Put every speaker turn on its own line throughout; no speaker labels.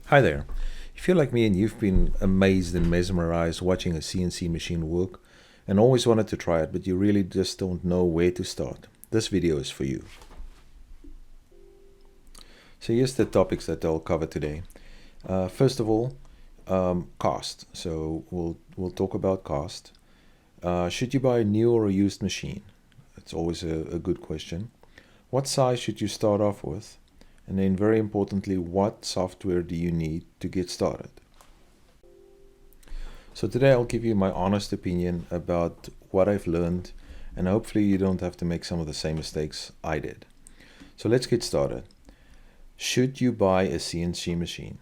Hi there. If you're like me and you've been amazed and mesmerized watching a CNC machine work and always wanted to try it, but you really just don't know where to start, this video is for you. So here's the topics that I'll cover today. First of all, cost. So we'll talk about cost. Should you buy a new or a used machine? It's always a good question. What size should you start off with? And then very importantly, what software do you need to get started? So today I'll give you my honest opinion about what I've learned, and hopefully you don't have to make some of the same mistakes I did. So let's get started. Should you buy a CNC machine?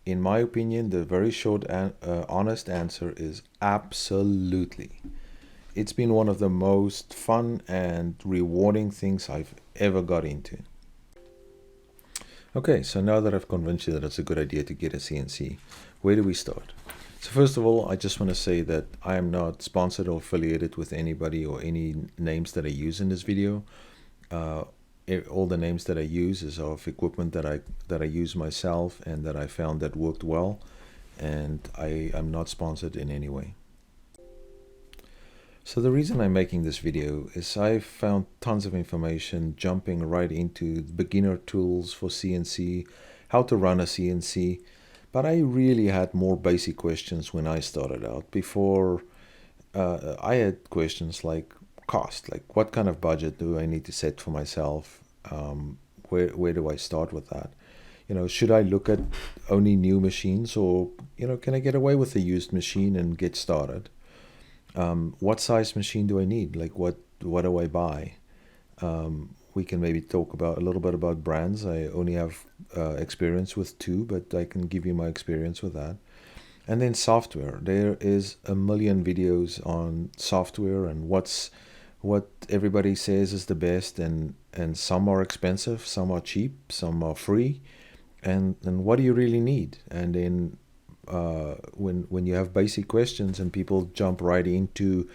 In my opinion, the very short and honest answer is absolutely. It's been one of the most fun and rewarding things I've ever got into. Okay, so now that I've convinced you that it's a good idea to get a CNC, where do we start? So first of all, I just want to say that I am not sponsored or affiliated with anybody or any names that I use in this video. All the names that I use is of equipment that I use myself and that I found that worked well, and I am not sponsored in any way. So the reason I'm making this video is I've found tons of information jumping right into beginner tools for CNC, how to run a CNC, but I really had more basic questions when I started out. Before, I had questions like cost, like what kind of budget do I need to set for myself? Where do I start with that? Should I look at only new machines, or can I get away with a used machine and get started? What size machine do I need? Like what do I buy? We can maybe talk about a little bit about brands. I only have experience with two, but I can give you my experience with that. And then software. There is a million videos on software and what everybody says is the best, and some are expensive, some are cheap, some are free. And what do you really need? And then when you have basic questions and people jump right into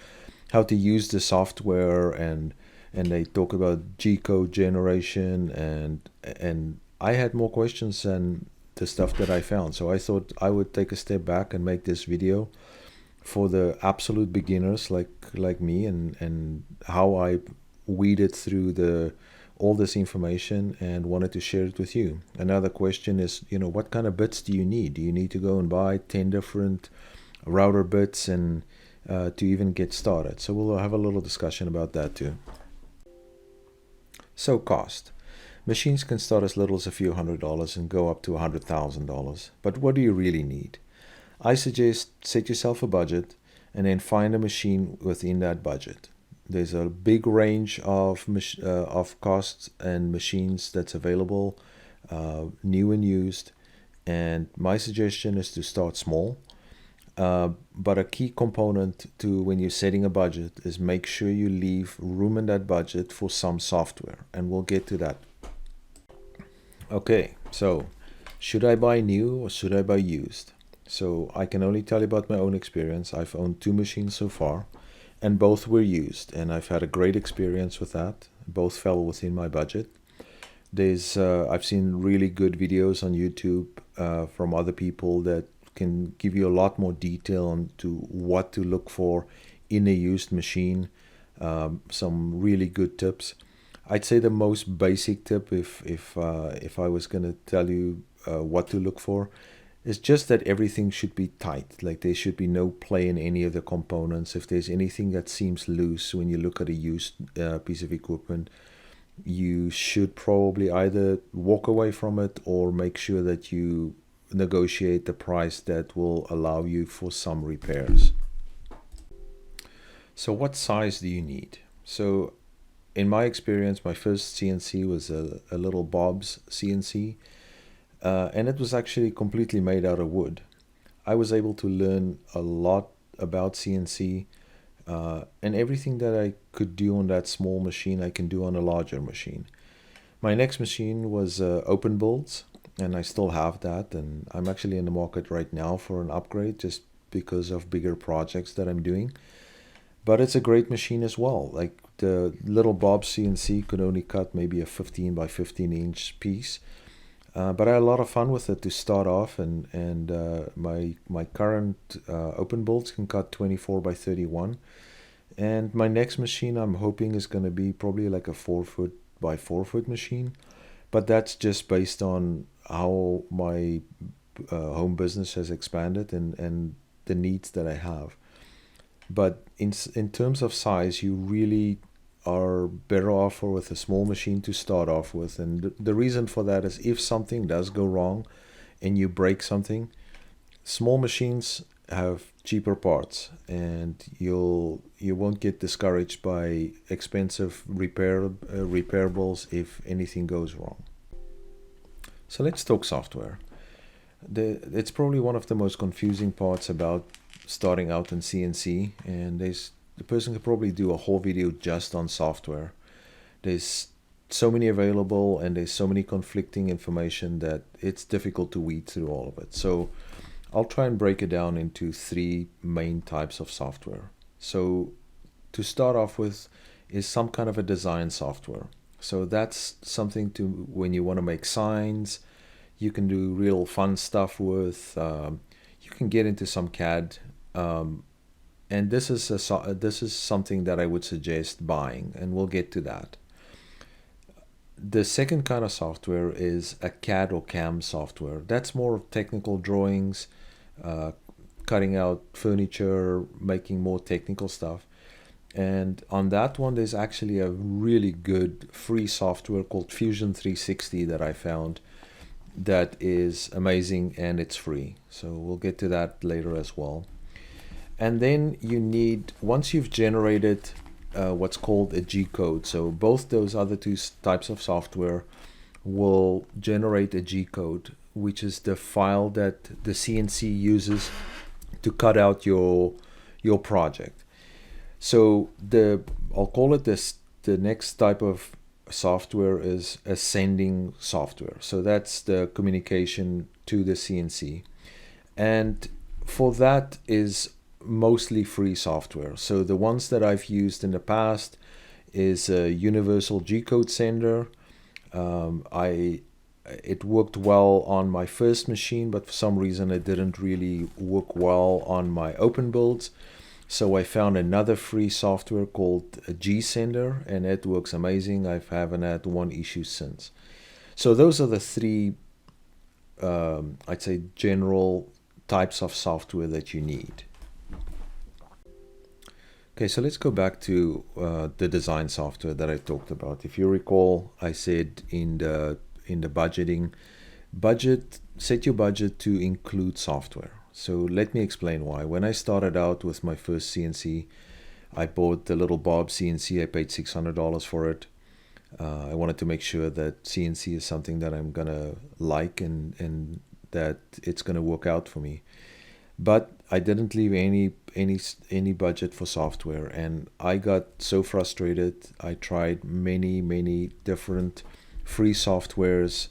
how to use the software, and they talk about G-code generation, and I had more questions than the stuff that I found. So I thought I would take a step back and make this video for the absolute beginners like me, and how I weeded through all this information and wanted to share it with you. Another question is, what kind of bits do you need? Do you need to go and buy 10 different router bits and to even get started? So we'll have a little discussion about that too. So cost. Machines can start as little as a few $100s and go up to $100,000. But what do you really need? I suggest set yourself a budget and then find a machine within that budget. There's a big range of costs and machines that's available, new and used. And my suggestion is to start small. But a key component to when you're setting a budget is make sure you leave room in that budget for some software. And we'll get to that. Okay, so should I buy new or should I buy used? So I can only tell you about my own experience. I've owned two machines so far, and both were used, and I've had a great experience with that. Both fell within my budget. I've seen really good videos on YouTube from other people that can give you a lot more detail on to what to look for in a used machine. Some really good tips. I'd say the most basic tip, if I was going to tell you what to look for, is just that everything should be tight. Like there should be no play in any of the components. If there's anything that seems loose when you look at a used piece of equipment, you should probably either walk away from it or make sure that you negotiate the price that will allow you for some repairs. So what size do you need? So in my experience, my first CNC was a little Bob's CNC. And it was actually completely made out of wood. I was able to learn a lot about CNC, and everything that I could do on that small machine, I can do on a larger machine. My next machine was open builds, and I still have that, and I'm actually in the market right now for an upgrade just because of bigger projects that I'm doing. But it's a great machine as well. Like the little Bob CNC could only cut maybe a 15 by 15 inch piece. But I had a lot of fun with it to start off, and my current open builds can cut 24 by 31, and my next machine I'm hoping is going to be probably like a 4 foot by 4 foot machine, but that's just based on how my home business has expanded and the needs that I have. But in terms of size, you really are better off with a small machine to start off with. And the reason for that is if something does go wrong and you break something, small machines have cheaper parts, and you won't get discouraged by expensive repairables if anything goes wrong. So let's talk software. It's probably one of the most confusing parts about starting out in CNC, and the person could probably do a whole video just on software. There's so many available, and there's so many conflicting information that it's difficult to weed through all of it. So I'll try and break it down into three main types of software. So to start off with is some kind of a design software. So that's something to when you want to make signs, you can do real fun stuff with. You can get into some CAD, and this is something that I would suggest buying, and we'll get to that. The second kind of software is a CAD or CAM software. That's more of technical drawings, uh, cutting out furniture, making more technical stuff. And on that one, there's actually a really good free software called Fusion 360 that I found that is amazing, and it's free. So we'll get to that later as well. And then you need, once you've generated what's called a G code, so both those other two types of software will generate a G code, which is the file that the CNC uses to cut out your project. So I'll call it this. The next type of software is ascending software. So that's the communication to the CNC, and for that is mostly free software. So the ones that I've used in the past is a universal G code sender. It worked well on my first machine, but for some reason it didn't really work well on my open builds. So I found another free software called G Sender, and it works amazing. I haven't had one issue since. So those are the three, I'd say, general types of software that you need. Okay, so let's go back to the design software that I talked about. If you recall, I said in the budgeting, set your budget to include software. So let me explain why. When I started out with my first CNC, I bought the little Bob CNC. I paid $600 for it. I wanted to make sure that CNC is something that I'm gonna like and that it's gonna work out for me. But I didn't leave any budget for software, and I got so frustrated. I tried many different free softwares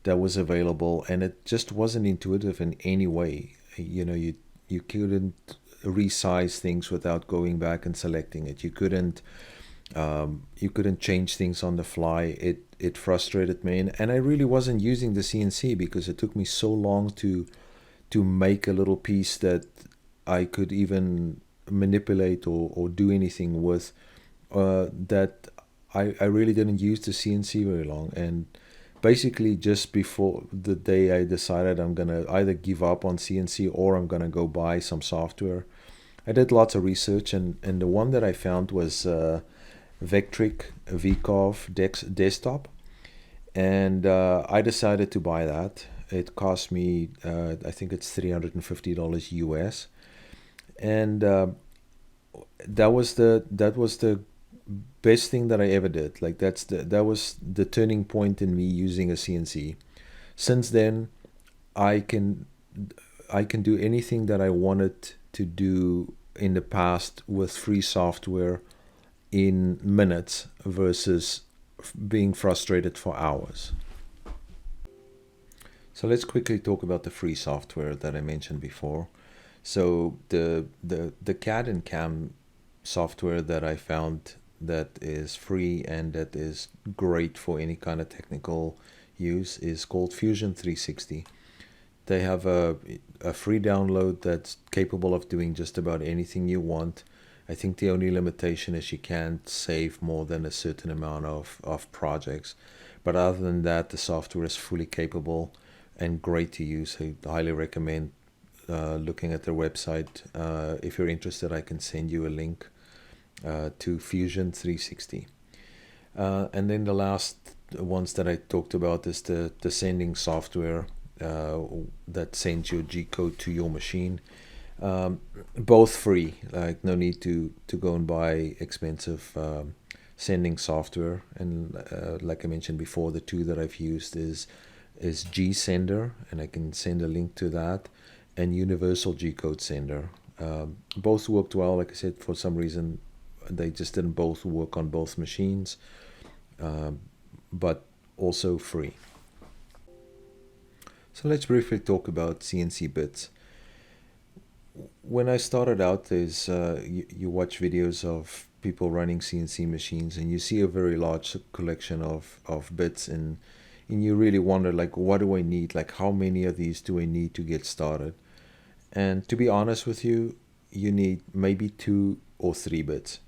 that was available, and it just wasn't intuitive in any way. You couldn't resize things without going back and selecting it. You couldn't change things on the fly. It frustrated me, and I really wasn't using the CNC because it took me so long to make a little piece that I could even manipulate or do anything with, that I really didn't use the CNC very long. And basically just before the day I decided I'm going to either give up on CNC or I'm going to go buy some software, I did lots of research, and the one that I found was Vectric VCOV Desktop, and I decided to buy that. It cost me, I think it's $350 US, and that was the best thing that I ever did. Like that was the turning point in me using a CNC. Since then, I can do anything that I wanted to do in the past with free software in minutes versus being frustrated for hours. So let's quickly talk about the free software that I mentioned before. So the CAD and CAM software that I found that is free and that is great for any kind of technical use is called Fusion 360. They have a free download that's capable of doing just about anything you want. I think the only limitation is you can't save more than a certain amount of projects. But other than that, the software is fully capable and great to use. I highly recommend looking at their website. If you're interested, I can send you a link to Fusion 360. And then the last ones that I talked about is the sending software that sends your G-code to your machine. Both free, like no need to go and buy expensive sending software. And like I mentioned before, the two that I've used is G-Sender, and I can send a link to that, and Universal G-Code Sender. Both worked well. Like I said, for some reason they just didn't both work on both machines, but also free. So let's briefly talk about CNC Bits. When I started out, there's you watch videos of people running CNC machines, and you see a very large collection of bits, and you really wonder, like, what do I need? Like, how many of these do I need to get started? And to be honest with you, you need maybe 2 or 3 bits.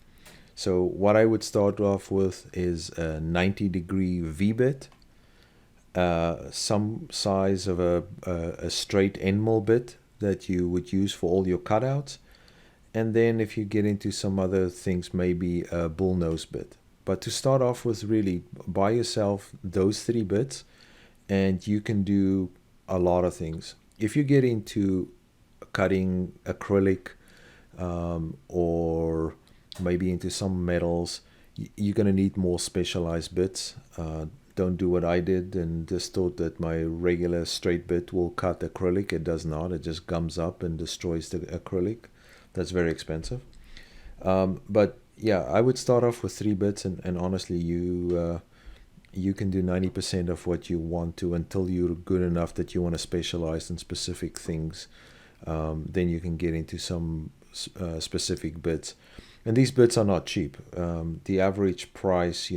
So what I would start off with is a 90-degree V-bit, some size of a straight end mill bit that you would use for all your cutouts, and then if you get into some other things, maybe a bullnose bit. But to start off with, really buy yourself those 3 bits, and you can do a lot of things. If you get into cutting acrylic or maybe into some metals, you're going to need more specialized bits. Don't do what I did and just thought that my regular straight bit will cut acrylic. It does not. It just gums up and destroys the acrylic. That's very expensive. But yeah, I would start off with 3 bits, and honestly, you can do 90% of what you want to until you're good enough that you want to specialize in specific things. Then you can get into some specific bits. And these bits are not cheap. The average price,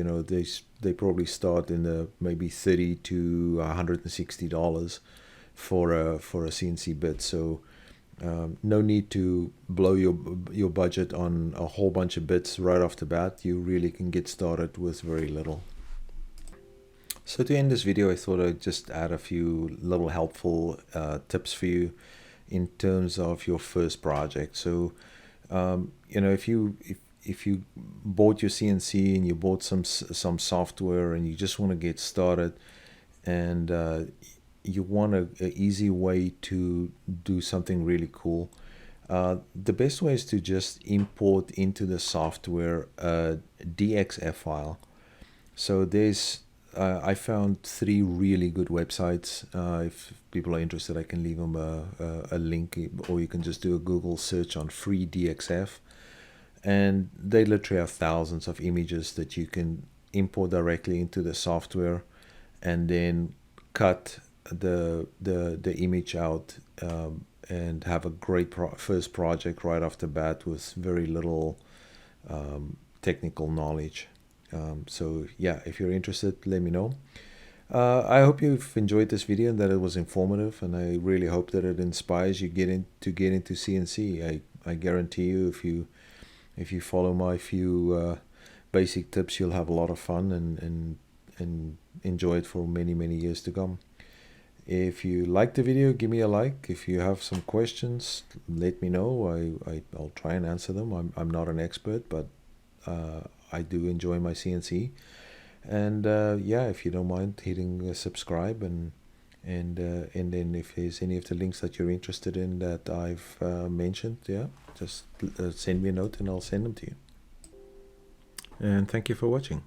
they probably start in the maybe $30 to $160 for a CNC bit. So no need to blow your budget on a whole bunch of bits right off the bat. You really can get started with very little. So to end this video, I thought I'd just add a few little helpful tips for you in terms of your first project. So if you bought your CNC and you bought some software and you just want to get started, and you want an easy way to do something really cool, the best way is to just import into the software a DXF file. So I found 3 really good websites. If people are interested, I can leave them a link, or you can just do a Google search on free DXF. And they literally have thousands of images that you can import directly into the software, and then cut the image out, and have a great first project right off the bat with very little technical knowledge. So yeah, if you're interested, let me know. I hope you've enjoyed this video and that it was informative, and I really hope that it inspires you to get into CNC. I guarantee you, if you follow my few basic tips, you'll have a lot of fun and enjoy it for many years to come. If you like the video, give me a like. If you have some questions, let me know. I'll try and answer them. I'm not an expert, but I do enjoy my CNC. And yeah, if you don't mind hitting subscribe, and then if there's any of the links that you're interested in that I've mentioned, yeah, just send me a note and I'll send them to you. And thank you for watching.